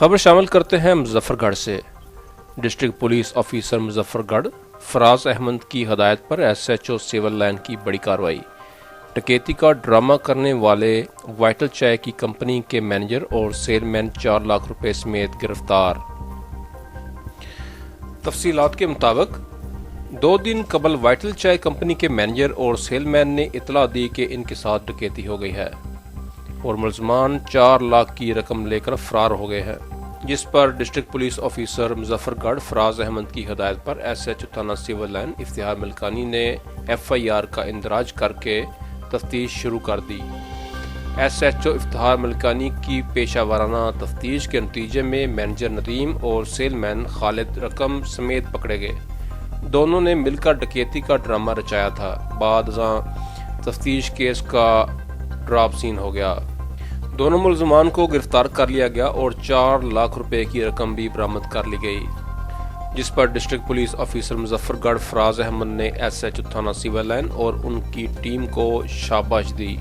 خبر شامل کرتے ہیں مظفر گڑھ سے۔ ڈسٹرکٹ پولیس آفیسر مظفر گڑھ فراز احمد کی ہدایت پر S H O civil line کی بڑی کارروائی۔ ڈکیتی کا ڈرامہ کرنے والے وائٹل چائے کی کمپنی کے مینیجر اور سیل مین 4 لاکھ روپے سمیت گرفتار۔ تفصیلات کے مطابق 2 دن قبل وائٹل چائے کمپنی کے مینیجر اور سیل مین نے اطلاع دی کہ ان کے ساتھ ڈکیتی ہو گئی ہے اور ملزمان 4 لاکھ کی رقم لے کر فرار ہو گئے ہیں، جس پر ڈسٹرکٹ پولیس آفیسر مظفر گڑھ فراز احمد کی ہدایت پر ایس ایچ او تھانہ سول لائن افتخار ملکانی نے ایف آئی آر کا اندراج کر کے تفتیش شروع کر دی۔ ایس ایچ او افتخار ملکانی کی پیشہ ورانہ تفتیش کے نتیجے میں مینیجر ندیم اور سیل مین خالد رقم سمیت پکڑے گئے۔ دونوں نے مل کر ڈکیتی کا ڈرامہ رچایا تھا۔ بعد ازاں تفتیش کیس کا ڈراپ سین ہو گیا۔ دونوں ملزمان کو گرفتار کر لیا گیا اور 4 لاکھ روپے کی رقم بھی برآمد کر لی گئی، جس پر ڈسٹرکٹ پولیس آفیسر مظفر گڑھ فراز احمد نے ایس ایچ او تھانہ سول لائن اور ان کی ٹیم کو شاباش دی۔